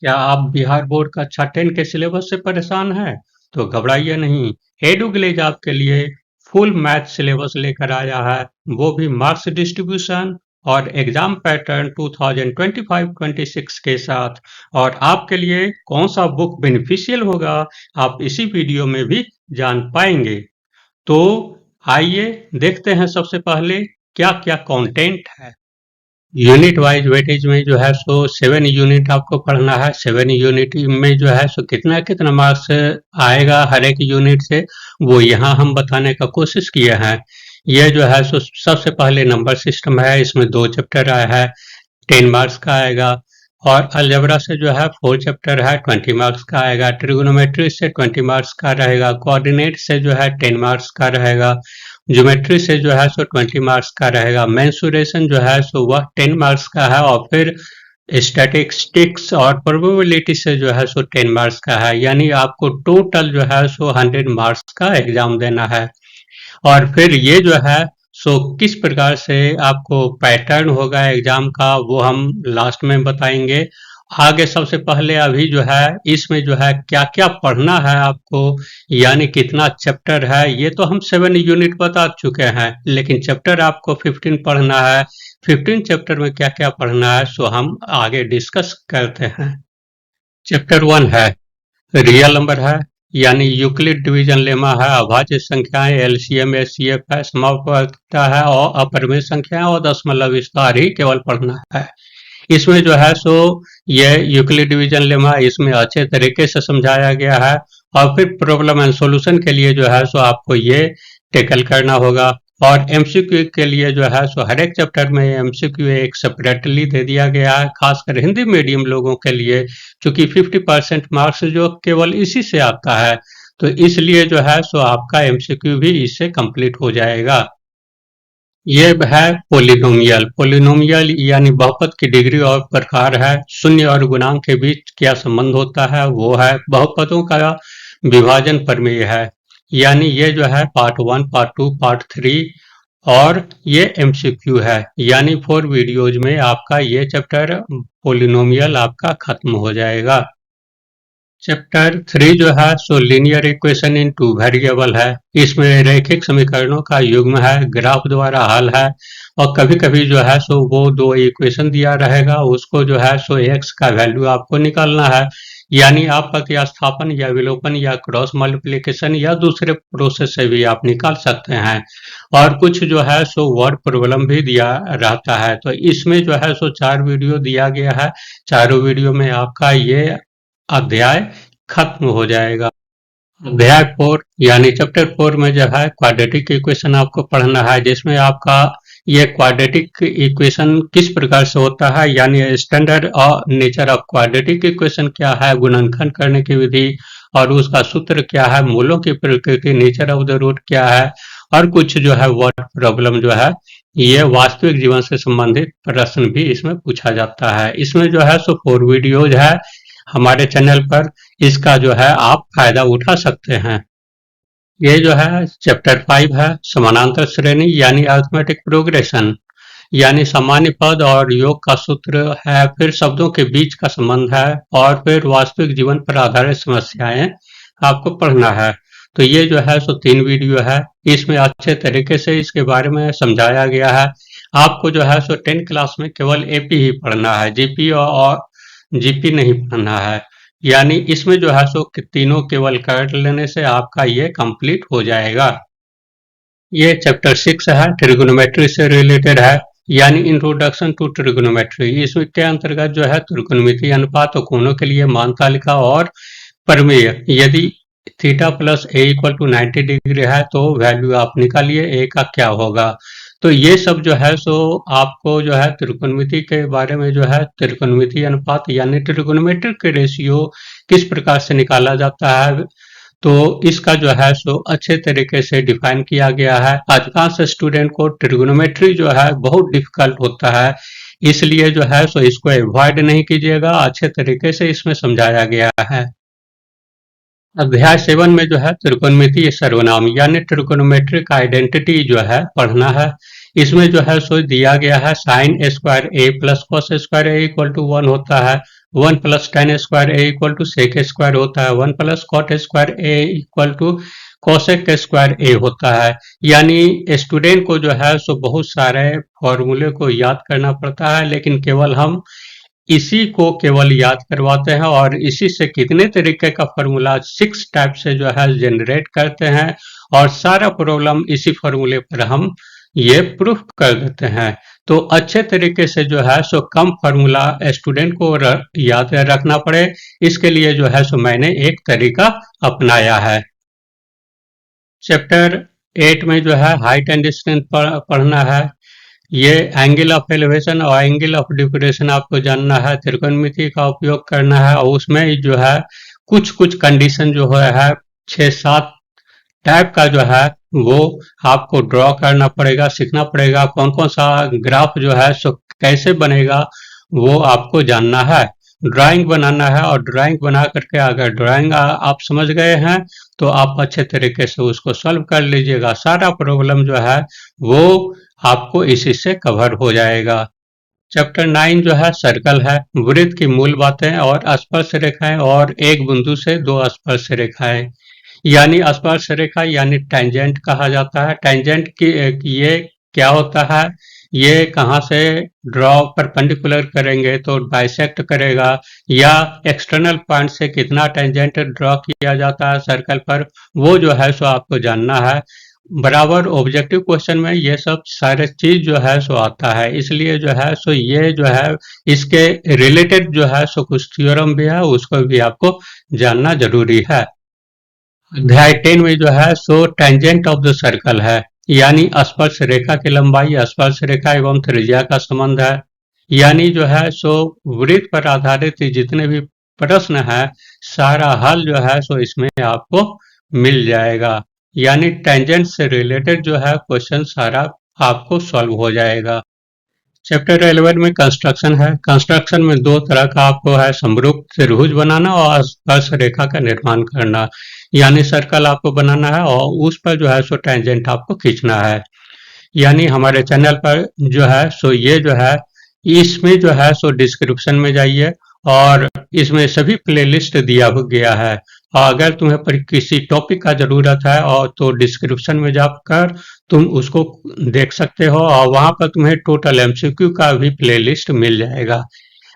क्या आप बिहार बोर्ड का कक्षा 10 के सिलेबस से परेशान हैं? तो घबराइए नहीं। एडू विलेज आपके लिए फुल मैथ सिलेबस लेकर आया है, वो भी मार्क्स डिस्ट्रीब्यूशन और एग्जाम पैटर्न 2025-26 के साथ। और आपके लिए कौन सा बुक बेनिफिशियल होगा, आप इसी वीडियो में भी जान पाएंगे। तो आइए देखते हैं सबसे पहले क्या क्या कंटेंट है। यूनिट वाइज वेटेज में जो है सो 7 यूनिट आपको पढ़ना है। 7 यूनिट में जो है सो कितना कितना मार्क्स आएगा हर एक यूनिट से, वो यहाँ हम बताने का कोशिश किए हैं। ये जो है सो सबसे पहले नंबर सिस्टम है, इसमें 2 चैप्टर आया है, 10 मार्क्स का आएगा। और अलजेब्रा से जो है 4 चैप्टर है, 20 मार्क्स का आएगा। ट्रिगोनोमेट्री से 20 मार्क्स का रहेगा। कोऑर्डिनेट से जो है 10 मार्क्स का रहेगा। ज्योमेट्री से जो है सो 20 मार्क्स का रहेगा। मेंसुरेशन जो है सो वह 10 मार्क्स का है। और फिर स्टैटिस्टिक्स और प्रोबेबिलिटी से जो है सो 10 मार्क्स का है। यानी आपको टोटल जो है सो 100 मार्क्स का एग्जाम देना है। और फिर ये जो है सो किस प्रकार से आपको पैटर्न होगा एग्जाम का, वो हम लास्ट में बताएंगे। आगे सबसे पहले अभी जो है इसमें जो है क्या क्या पढ़ना है आपको, यानी कितना चैप्टर है, ये तो हम 7 यूनिट बता चुके हैं, लेकिन चैप्टर आपको 15 पढ़ना है। 15 चैप्टर में क्या क्या पढ़ना है सो हम आगे डिस्कस करते हैं। चैप्टर 1 है रियल नंबर है, यानी यूक्लिड डिवीजन लेमा है, अभाज्य संख्याएं, एलसीएम एचसीएफ है, समापवर्तिता है और अपरिमेय संख्याएं और दशमलव विस्तार ही केवल पढ़ना है। इसमें जो है सो ये यूक्लिड डिवीजन लेमा इसमें अच्छे तरीके से समझाया गया है। और फिर प्रॉब्लम एंड सॉल्यूशन के लिए जो है सो आपको ये टेकल करना होगा। और एमसीक्यू के लिए जो है सो हर एक चैप्टर में एमसीक्यू एक सेपरेटली दे दिया गया है, खासकर हिंदी मीडियम लोगों के लिए, क्योंकि 50% मार्क्स जो केवल इसी से आता है, तो इसलिए जो है सो आपका एमसीक्यू भी इससे कंप्लीट हो जाएगा। ये है पोलिनोमियल। पोलिनोमियल यानी बहुपद की डिग्री और प्रकार है। शून्य और गुणांक के बीच क्या संबंध होता है, वो है। बहुपदों का विभाजन प्रमेय है, यानी ये जो है पार्ट 1, पार्ट 2, पार्ट 3 और ये एमसीक्यू है, यानी 4 वीडियोज में आपका ये चैप्टर पोलिनोमियल आपका खत्म हो जाएगा। चैप्टर 3 जो है सो linear equation in two variable है। इसमें रैखिक समीकरणों का युग्म है, ग्राफ द्वारा हल है। और कभी कभी जो है सो वो 2 इक्वेशन दिया रहेगा, उसको जो है सो x का वैल्यू आपको निकालना है। यानी आप प्रतिस्थापन या विलोपन या क्रॉस मल्टीप्लिकेशन या दूसरे प्रोसेस से भी आप निकाल सकते हैं। और कुछ जो है सो वर्ड प्रॉब्लम भी दिया रहता है। तो इसमें जो है सो 4 वीडियो दिया गया है, चारों वीडियो में आपका ये अध्याय खत्म हो जाएगा। अध्याय 4 यानी चैप्टर 4 में जो है क्वाड्रेटिक इक्वेशन आपको पढ़ना है, जिसमें आपका ये क्वाड्रेटिक इक्वेशन किस प्रकार से होता है, यानी स्टैंडर्ड और नेचर ऑफ क्वाड्रेटिक इक्वेशन क्या है, गुणनखंड करने की विधि और उसका सूत्र क्या है, मूलों की प्रकृति, नेचर ऑफ द रूट क्या है। और कुछ जो है वर्ड प्रॉब्लम जो है ये वास्तविक जीवन से संबंधित प्रश्न भी इसमें पूछा जाता है। इसमें जो है सो 4 वीडियोज है हमारे चैनल पर, इसका जो है आप फायदा उठा सकते हैं। ये जो है चैप्टर 5 है समानांतर श्रेणी यानी अरिथमेटिक प्रोग्रेशन, यानी सामान्य पद और योग का सूत्र है, फिर शब्दों के बीच का संबंध है और फिर वास्तविक जीवन पर आधारित समस्याएं आपको पढ़ना है। तो ये जो है सो 3 वीडियो है, इसमें अच्छे तरीके से इसके बारे में समझाया गया है। आपको जो है सो 10 क्लास में केवल एपी ही पढ़ना है, जीपी और जीपी नहीं पढ़ना है। यानी इसमें जो है सो तीनों केवल कर लेने से आपका ये कंप्लीट हो जाएगा। ये चैप्टर 6 है, ट्रिगोनोमेट्री से रिलेटेड है, यानी इंट्रोडक्शन टू ट्रिगोनोमेट्री। इसमें के अंतर्गत जो है त्रिकोणमितीय अनुपात और कोणों के लिए मान तालिका और प्रमेय। यदि theta plus A equal to 90 degree है तो वैल्यू आप निकालिए ए का क्या होगा। तो ये सब जो है सो आपको जो है त्रिकोणमिति के बारे में जो है त्रिकोणमिति अनुपात यानी ट्रिगोनोमेट्रिक के रेशियो किस प्रकार से निकाला जाता है, तो इसका जो है सो अच्छे तरीके से डिफाइन किया गया है। अधिकांश स्टूडेंट को ट्रिगोनोमेट्री जो है बहुत डिफिकल्ट होता है, इसलिए जो है सो इसको अवॉइड नहीं कीजिएगा, अच्छे तरीके से इसमें समझाया गया है। अध्याय 7 में जो है त्रिकोणमितीय सर्वनाम यानी ट्रिकोनोमेट्रिक आइडेंटिटी जो है पढ़ना है। इसमें जो है सो दिया गया है sine square A plus cos square A equal to 1 होता है। 1 plus tan square A equal to sec square होता है, 1 plus cot square A equal to cosec square A होता है। यानी स्टूडेंट को जो है सो बहुत सारे फॉर्मूले को याद करना पड़ता है, लेकिन केवल हम इसी को केवल याद करवाते हैं और इसी से कितने तरीके का फॉर्मूला 6 टाइप से जो है जनरेट करते हैं और सारा प्रॉब्लम इसी फॉर्मूले पर हम ये प्रूफ कर देते हैं। तो अच्छे तरीके से जो है सो कम फॉर्मूला स्टूडेंट को याद रखना पड़े, इसके लिए जो है सो मैंने एक तरीका अपनाया है। चैप्टर 8 में जो है हाइट एंड डिस्टेंस पढ़ना है। ये एंगल ऑफ एलिवेशन और एंगल ऑफ डिप्रेशन आपको जानना है, त्रिकोणमिति का उपयोग करना है और उसमें जो है कुछ कुछ कंडीशन जो है 6-7 टाइप का जो है वो आपको ड्रॉ करना पड़ेगा, सीखना पड़ेगा। कौन कौन सा ग्राफ जो है सो कैसे बनेगा वो आपको जानना है। ड्राइंग बनाना है और ड्राइंग बना करके अगर ड्राइंग आप समझ गए हैं तो आप अच्छे तरीके से उसको सॉल्व कर लीजिएगा। सारा प्रॉब्लम जो है वो आपको इसी से कवर हो जाएगा। चैप्टर 9 जो है सर्कल है, वृत्त की मूल बातें और स्पर्श रेखाएं और एक बिंदु से दो स्पर्श रेखाएं। यानी स्पर्श रेखा यानी टेंजेंट कहा जाता है। टेंजेंट की ये क्या होता है, ये कहाँ से ड्रॉ परपेंडिकुलर करेंगे तो बाइसेक्ट करेगा, या एक्सटर्नल पॉइंट से कितना टेंजेंट ड्रॉ किया जाता है सर्कल पर, वो जो है सो आपको जानना है। बराबर ऑब्जेक्टिव क्वेश्चन में ये सब सारे चीज जो है सो आता है, इसलिए जो है सो ये जो है इसके रिलेटेड जो है सो कुछ थ्योरम भी है, उसको भी आपको जानना जरूरी है। अध्याय 10 में जो है so tangent of the circle है, यानी स्पर्श रेखा की लंबाई, स्पर्श रेखा एवं त्रिज्या का संबंध है। यानी जो है सो वृत्त पर आधारित जितने भी प्रश्न है सारा हल जो है सो इसमें आपको मिल जाएगा। यानी टेंजेंट से रिलेटेड जो है क्वेश्चन सारा आपको सॉल्व हो जाएगा। चैप्टर 11 में कंस्ट्रक्शन है। कंस्ट्रक्शन में दो तरह का आपको है, समरूप त्रिभुज बनाना और स्पर्श रेखा का निर्माण करना। यानी सर्कल आपको बनाना है और उस पर जो है सो टेंजेंट आपको खींचना है। यानी हमारे चैनल पर जो है सो ये जो है इसमें जो है सो डिस्क्रिप्शन में जाइए और इसमें सभी प्लेलिस्ट दिया गया है। और अगर तुम्हें पर किसी टॉपिक का जरूरत है और तो डिस्क्रिप्शन में जाकर तुम उसको देख सकते हो और वहां पर तुम्हें टोटल एमसीक्यू का भी प्लेलिस्ट मिल जाएगा।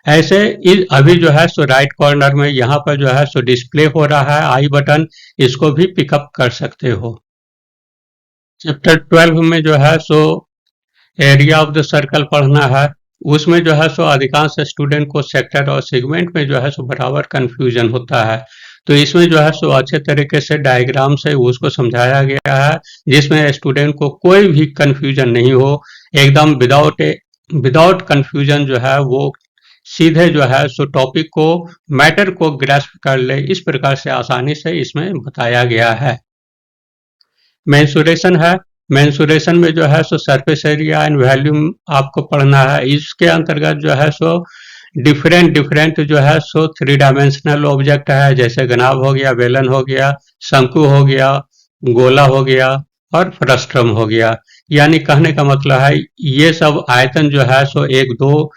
ऐसे अभी जो है सो राइट कॉर्नर में यहाँ पर जो है सो डिस्प्ले हो रहा है आई बटन, इसको भी पिकअप कर सकते हो। चैप्टर 12 में जो है so area of the circle पढ़ना है। उसमें जो है सो अधिकांश स्टूडेंट को सेक्टर और सेगमेंट में जो है सो बराबर कंफ्यूजन होता है, तो इसमें जो है सो अच्छे तरीके से डायग्राम से उसको समझाया गया है जिसमें स्टूडेंट को कोई भी कंफ्यूजन नहीं हो, एकदम विदाउट कंफ्यूजन जो है वो सीधे जो है सो टॉपिक को मैटर को ग्रैस्प कर ले, इस प्रकार से आसानी से इसमें बताया गया है। मेंसुरेशन है। मेंसुरेशन में जो है सो सरफेस एरिया एंड वॉल्यूम आपको पढ़ना है। इसके अंतर्गत जो है सो डिफरेंट जो है सो 3 डायमेंशनल ऑब्जेक्ट है, जैसे घनाभ हो गया, बेलन हो गया, शंकु हो गया, गोला हो गया और फ्रस्ट्रम हो गया। यानी कहने का मतलब है ये सब आयतन जो है सो एक दो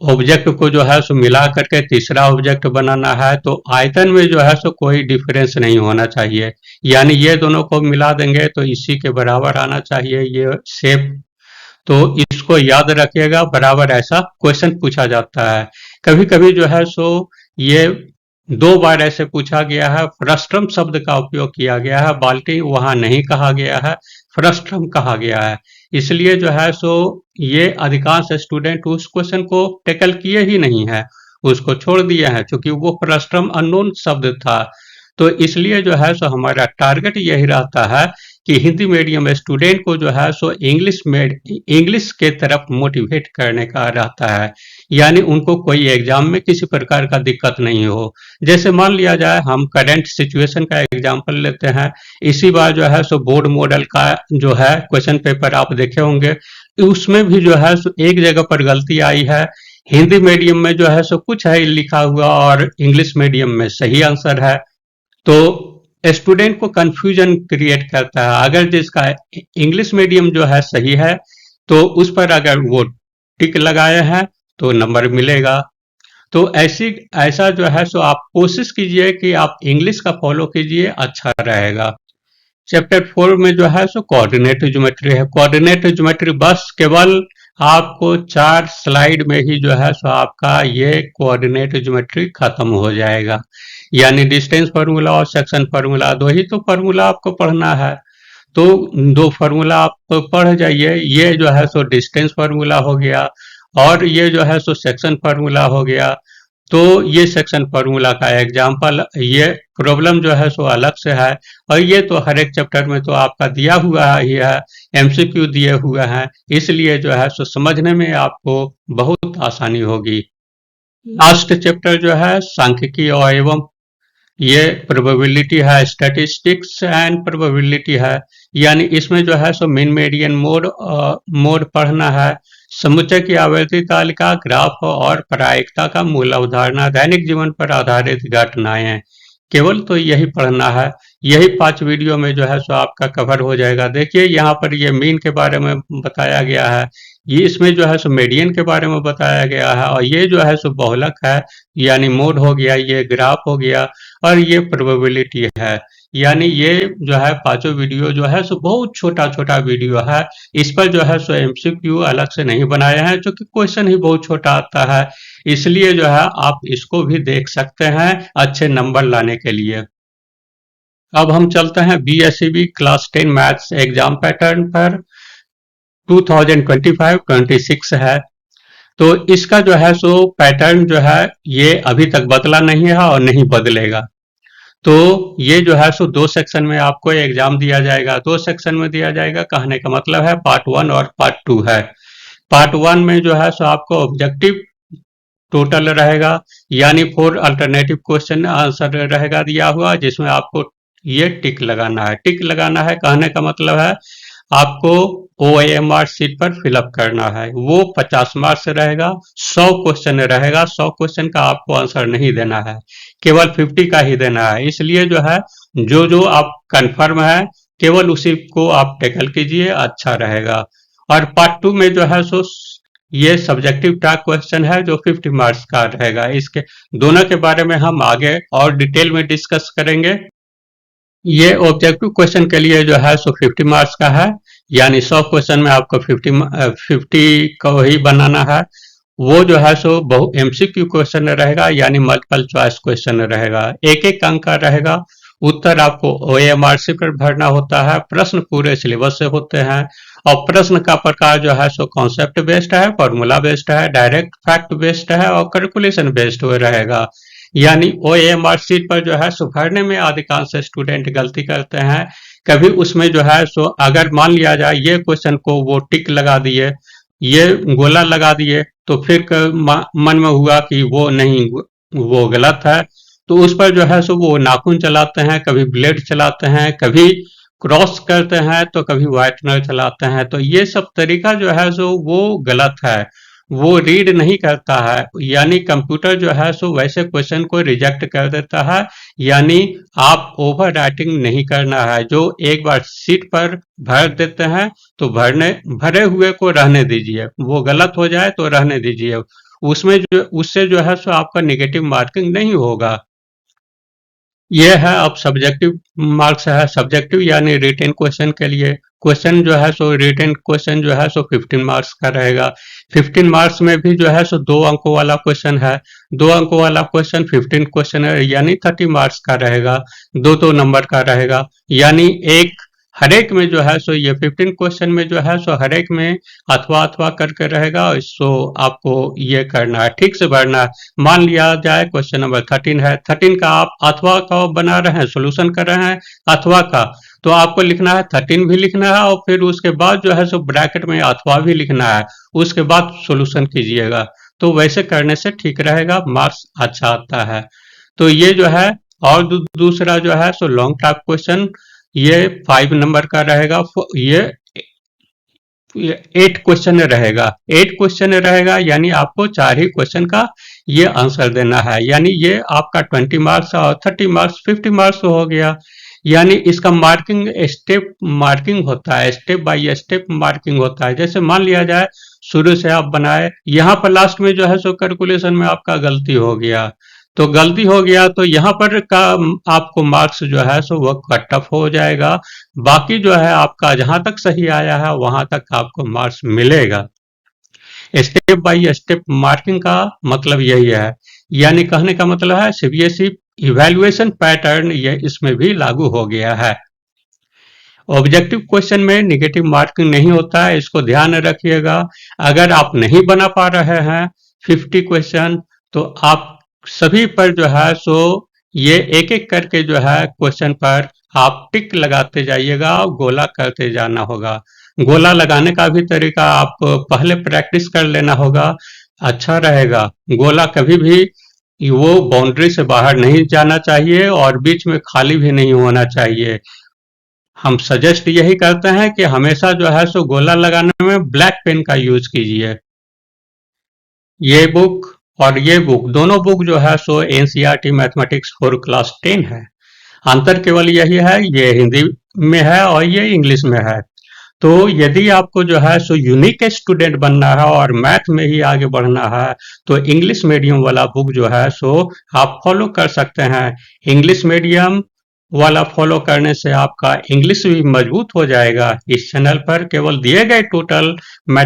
ऑब्जेक्ट को जो है सो मिला करके तीसरा ऑब्जेक्ट बनाना है, तो आयतन में जो है सो कोई डिफरेंस नहीं होना चाहिए। यानी ये दोनों को मिला देंगे तो इसी के बराबर आना चाहिए ये शेप, तो इसको याद रखिएगा, बराबर ऐसा क्वेश्चन पूछा जाता है। कभी कभी जो है सो ये 2 बार ऐसे पूछा गया है, फ्रस्ट्रम शब्द का उपयोग किया गया है, बाल्टी वहां नहीं कहा गया है, फ्रस्ट्रम कहा गया है। इसलिए जो है सो ये अधिकांश स्टूडेंट उस क्वेश्चन को टेकल किए ही नहीं है, उसको छोड़ दिए हैं, क्योंकि वो फ्रस्ट्रम अननोन शब्द था। तो इसलिए जो है सो हमारा टारगेट यही रहता है कि हिंदी मीडियम स्टूडेंट को जो है सो इंग्लिश के तरफ मोटिवेट करने का रहता है, यानी उनको कोई एग्जाम में किसी प्रकार का दिक्कत नहीं हो। जैसे मान लिया जाए हम करंट सिचुएशन का एग्जाम्पल लेते हैं, इसी बार जो है सो बोर्ड मॉडल का जो है क्वेश्चन पेपर आप देखे होंगे, उसमें भी जो है सो एक जगह पर गलती आई है, हिंदी मीडियम में जो है सो कुछ है लिखा हुआ और इंग्लिश मीडियम में सही आंसर है, तो स्टूडेंट को कंफ्यूजन क्रिएट करता है। अगर जिसका इंग्लिश मीडियम जो है सही है तो उस पर अगर वो टिक लगाए हैं तो नंबर मिलेगा, तो ऐसा जो है सो आप कोशिश कीजिए कि आप इंग्लिश का फॉलो कीजिए, अच्छा रहेगा। चैप्टर 4 में जो है सो कोऑर्डिनेट ज्योमेट्री है। कोऑर्डिनेट ज्योमेट्री बस केवल आपको 4 स्लाइड में ही जो है सो आपका ये कोऑर्डिनेट ज्योमेट्री खत्म हो जाएगा। यानी डिस्टेंस फार्मूला और सेक्शन फार्मूला, दो ही तो फार्मूला आपको पढ़ना है। तो दो फार्मूला आप पढ़ जाइए। ये जो है सो डिस्टेंस फार्मूला हो गया और ये जो है सो सेक्शन फार्मूला हो गया। तो ये सेक्शन फार्मूला का एग्जाम्पल, ये प्रॉब्लम जो है सो अलग से है। और ये तो हर एक चैप्टर में तो आपका दिया हुआ ही है, एमसीक्यू दिए हुए हैं, इसलिए जो है सो समझने में आपको बहुत आसानी होगी। लास्ट चैप्टर जो है सांख्यिकी और एवं ये प्रोबेबिलिटी है, स्टैटिस्टिक्स एंड प्रोबेबिलिटी है। यानी इसमें जो है सो मीन मेडियन मोड पढ़ना है। समुच्चय की आवर्ती तालिका, ग्राफ और प्रायिकता का मूल अवधारणा, दैनिक जीवन पर आधारित घटनाएं, केवल तो यही पढ़ना है। यही 5 वीडियो में जो है सो आपका कवर हो जाएगा। देखिए यहाँ पर ये मीन के बारे में बताया गया है, ये इसमें जो है सो मीडियन के बारे में बताया गया है, और ये जो है सो बहुलक है यानी मोड हो गया, ये ग्राफ हो गया, और ये प्रोबेबिलिटी है। यानी ये जो है पांचों वीडियो जो है सो बहुत छोटा छोटा वीडियो है। इस पर जो है सो एमसीक्यू अलग से नहीं बनाए हैं, जो कि क्वेश्चन ही बहुत छोटा आता है, इसलिए जो है आप इसको भी देख सकते हैं अच्छे नंबर लाने के लिए। अब हम चलते हैं BSEB class 10 maths exam pattern पर। 2025-26 है, तो इसका जो है सो पैटर्न जो है ये अभी तक बदला नहीं है और नहीं बदलेगा। तो ये जो है सो 2 सेक्शन में आपको एग्जाम दिया जाएगा। 2 सेक्शन में दिया जाएगा, कहने का मतलब है पार्ट 1 और पार्ट 2 है। पार्ट 1 में जो है सो आपको ऑब्जेक्टिव टोटल रहेगा, यानी 4 अल्टरनेटिव क्वेश्चन आंसर रहेगा दिया हुआ, जिसमें आपको ये टिक लगाना है। टिक लगाना है कहने का मतलब है आपको OMR शीट पर फिलअप करना है। वो 50 मार्क्स रहेगा, 100 क्वेश्चन रहेगा। 100 क्वेश्चन का आपको आंसर नहीं देना है, केवल 50 का ही देना है। इसलिए जो है जो जो आप कंफर्म है केवल उसी को आप टैकल कीजिए, अच्छा रहेगा। और पार्ट 2 में जो है सो ये सब्जेक्टिव टाइप क्वेश्चन है जो 50 मार्क्स का रहेगा। इसके दोनों के बारे में हम आगे और डिटेल में डिस्कस करेंगे। ये ऑब्जेक्टिव क्वेश्चन के लिए जो है सो 50 मार्क्स का है, यानी 100 क्वेश्चन में आपको 50 को ही बनाना है। वो जो है सो बहु एमसीक्यू क्वेश्चन रहेगा, यानी मल्टीपल चॉइस क्वेश्चन रहेगा। एक एक अंक का रहेगा। उत्तर आपको OMR पर भरना होता है। प्रश्न पूरे सिलेबस से होते हैं, और प्रश्न का प्रकार जो है सो कॉन्सेप्ट बेस्ड है, फॉर्मूला बेस्ड है, डायरेक्ट फैक्ट बेस्ड है और कैलकुलेशन बेस्ड रहेगा। यानी OMR शीट पर जो है सो भरने में अधिकांश स्टूडेंट गलती करते हैं। कभी उसमें जो है सो अगर मान लिया जाए ये क्वेश्चन को वो टिक लगा दिए, ये गोला लगा दिए, तो फिर मन में हुआ कि वो नहीं, वो गलत है, तो उस पर जो है सो वो नाखून चलाते हैं, कभी ब्लेड चलाते हैं, कभी क्रॉस करते हैं, तो कभी व्हाइटनर चलाते हैं। तो ये सब तरीका जो है सो वो गलत है, वो रीड नहीं करता है। यानी कंप्यूटर जो है सो वैसे क्वेश्चन को रिजेक्ट कर देता है। यानी आप ओवर राइटिंग नहीं करना है। जो एक बार सीट पर भर देते हैं तो भरे हुए को रहने दीजिए, वो गलत हो जाए तो रहने दीजिए, उसमें जो उससे जो है सो आपका नेगेटिव मार्किंग नहीं होगा। ये है अब सब्जेक्टिव मार्क्स है। सब्जेक्टिव यानी रिटेन क्वेश्चन के लिए क्वेश्चन जो है सो रिटेन क्वेश्चन जो है सो 15 मार्क्स का रहेगा। 15 मार्क्स में भी जो है सो 2 अंकों वाला क्वेश्चन है। 2 अंकों वाला क्वेश्चन 15 क्वेश्चन है, यानी 30 मार्क्स का रहेगा। 2 नंबर का रहेगा, यानी एक हर एक में जो है सो ये 15 क्वेश्चन में जो है सो हर एक में अथवा अथवा करके रहेगा। सो आपको ये करना है, ठीक से भरना है। मान लिया जाए क्वेश्चन नंबर 13 है, 13 का आप अथवा का बना रहे हैं, सोल्यूशन कर रहे हैं अथवा का, तो आपको लिखना है 13 भी लिखना है, और फिर उसके बाद जो है सो ब्रैकेट में अथवा भी लिखना है, उसके बाद सोल्यूशन कीजिएगा। तो वैसे करने से ठीक रहेगा, मार्क्स अच्छा आता है। तो ये जो है, और दूसरा जो है सो लॉन्ग टाइप क्वेश्चन, ये 5 नंबर का रहेगा। ये 8 क्वेश्चन रहेगा। 8 क्वेश्चन रहेगा, यानी आपको 4 ही क्वेश्चन का ये आंसर देना है। यानी ये आपका 20 मार्क्स और 30 मार्क्स 50 मार्क्स हो गया। यानी इसका मार्किंग स्टेप मार्किंग होता है, स्टेप बाय स्टेप मार्किंग होता है। जैसे मान लिया जाए शुरू से आप बनाए, यहाँ पर लास्ट में जो है सो कैलकुलेशन में आपका गलती हो गया, तो गलती हो गया तो यहाँ पर का आपको मार्क्स जो है सो वो कट ऑफ हो जाएगा। बाकी जो है आपका जहां तक सही आया है वहां तक आपको मार्क्स मिलेगा। स्टेप बाय स्टेप मार्किंग का मतलब यही है, यानी कहने का मतलब है सीबीएसई इवैल्यूएशन पैटर्न ये इसमें भी लागू हो गया है। ऑब्जेक्टिव क्वेश्चन में निगेटिव मार्किंग नहीं होता है, इसको ध्यान में रखिएगा। अगर आप नहीं बना पा रहे हैं 50 क्वेश्चन, तो आप सभी पर जो है सो ये एक एक करके जो है क्वेश्चन पर आप टिक लगाते जाइएगा, गोला करते जाना होगा। गोला लगाने का भी तरीका आप पहले प्रैक्टिस कर लेना होगा, अच्छा रहेगा। गोला कभी भी वो बाउंड्री से बाहर नहीं जाना चाहिए और बीच में खाली भी नहीं होना चाहिए। हम सजेस्ट यही करते हैं कि हमेशा जो है सो गोला लगाने में ब्लैक पेन का यूज कीजिए। ये बुक और ये बुक दोनों बुक जो है सो एनसीईआरटी मैथमेटिक्स फॉर क्लास 10 है। अंतर केवल यही है, ये हिंदी में है और ये इंग्लिश में है। तो यदि आपको जो है सो यूनिक स्टूडेंट बनना है और मैथ में ही आगे बढ़ना है, तो इंग्लिश मीडियम वाला बुक जो है सो आप फॉलो कर सकते हैं। इंग्लिश मीडियम वाला फॉलो करने से आपका इंग्लिश भी मजबूत हो जाएगा। इस चैनल पर केवल दिए गए टोटल मैथ